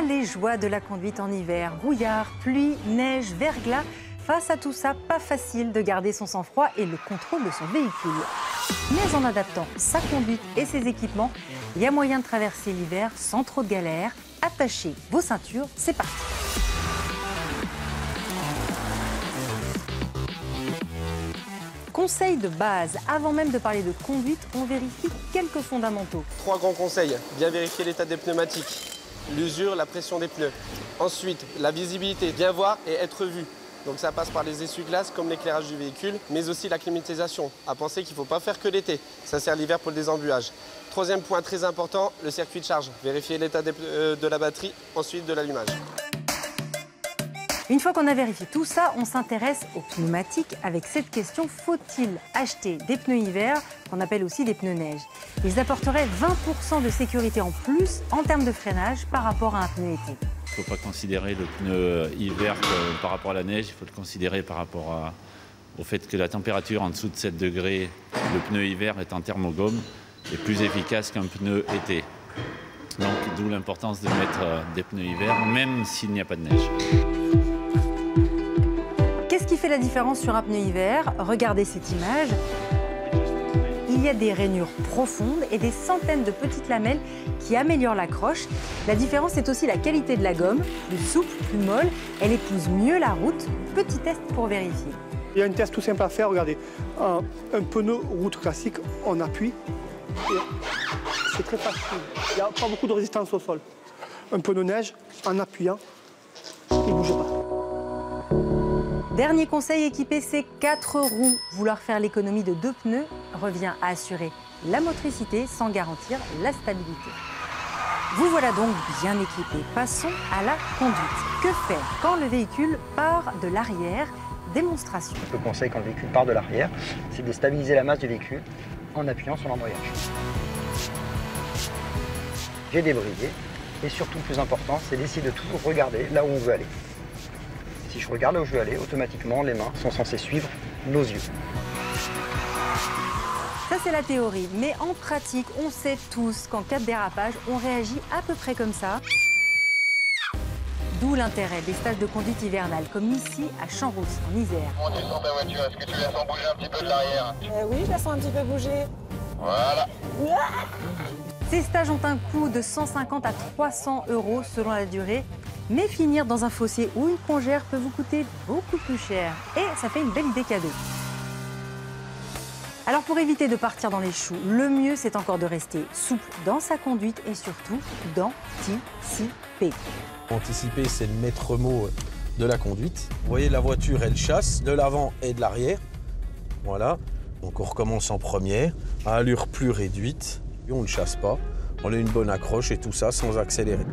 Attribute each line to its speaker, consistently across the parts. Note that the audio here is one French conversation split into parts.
Speaker 1: les joies de la conduite en hiver. Brouillard, pluie, neige, verglas. Face à tout ça, pas facile de garder son sang-froid et le contrôle de son véhicule. Mais en adaptant sa conduite et ses équipements, il y a moyen de traverser l'hiver sans trop de galères. Attachez vos ceintures, c'est parti. Conseil de base, avant même de parler de conduite, on vérifie quelques fondamentaux.
Speaker 2: 3 grands conseils. Bien vérifier l'état des pneumatiques, l'usure, la pression des pneus. Ensuite, la visibilité, bien voir et être vu. Donc ça passe par les essuie-glaces comme l'éclairage du véhicule, mais aussi la climatisation. À penser qu'il ne faut pas faire que l'été, ça sert l'hiver pour le désembuage. 3e point très important, le circuit de charge. Vérifier l'état de la batterie, ensuite de l'allumage.
Speaker 1: Une fois qu'on a vérifié tout ça, on s'intéresse aux pneumatiques avec cette question: faut-il acheter des pneus hiver, qu'on appelle aussi des pneus neige? Ils apporteraient 20% de sécurité en plus en termes de freinage par rapport à un pneu été.
Speaker 3: Il ne faut pas considérer le pneu hiver par rapport à la neige, il faut le considérer par rapport au fait que la température en dessous de 7 degrés, le pneu hiver est en thermogomme, est plus efficace qu'un pneu été. Donc d'où l'importance de mettre des pneus hiver, même s'il n'y a pas de neige.
Speaker 1: Qu'est-ce qui fait la différence sur un pneu hiver? Regardez cette image. Il y a des rainures profondes et des centaines de petites lamelles qui améliorent l'accroche. La différence, c'est aussi la qualité de la gomme, plus souple, plus molle. Elle épouse mieux la route. Petit test pour vérifier.
Speaker 4: Il y a un test tout simple à faire, regardez. Un pneu route classique, on appuie. C'est très facile. Il n'y a pas beaucoup de résistance au sol. Un pneu neige, en appuyant, il ne bouge pas.
Speaker 1: Dernier conseil, équiper ces 4 roues. Vouloir faire l'économie de 2 pneus revient à assurer la motricité sans garantir la stabilité. Vous voilà donc bien équipé. Passons à la conduite. Que faire quand le véhicule part de l'arrière? Démonstration.
Speaker 5: Le conseil quand le véhicule part de l'arrière, c'est de stabiliser la masse du véhicule en appuyant sur l'embrayage. J'ai débrayé et surtout, le plus important, c'est d'essayer de toujours regarder là où on veut aller. Si je regarde là où je veux aller, automatiquement, les mains sont censées suivre nos yeux.
Speaker 1: Ça, c'est la théorie. Mais en pratique, on sait tous qu'en cas de dérapage, on réagit à peu près comme ça. D'où l'intérêt des stages de conduite hivernale, comme ici à Champs-Rousse, en Isère.
Speaker 6: Comment tu sens ta voiture? Est-ce que tu la sens bouger un petit peu de l'arrière?
Speaker 7: Oui, je la sens un petit peu bouger.
Speaker 6: Voilà.
Speaker 1: Ces stages ont un coût de 150 à 300 € selon la durée. Mais finir dans un fossé ou une congère peut vous coûter beaucoup plus cher. Et ça fait une belle idée cadeau. Alors pour éviter de partir dans les choux, le mieux c'est encore de rester souple dans sa conduite et surtout d'anticiper.
Speaker 8: Anticiper, c'est le maître mot de la conduite. Vous voyez, la voiture, elle chasse de l'avant et de l'arrière. Voilà. Donc on recommence en première, à allure plus réduite. Et on ne chasse pas. On a une bonne accroche et tout ça sans accélérer.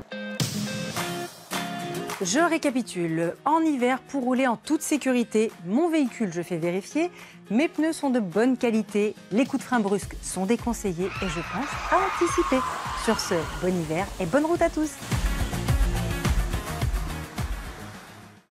Speaker 1: Je récapitule. En hiver, pour rouler en toute sécurité, mon véhicule, je fais vérifier. Mes pneus sont de bonne qualité. Les coups de frein brusques sont déconseillés et je pense à anticiper. Sur ce, bon hiver et bonne route à tous.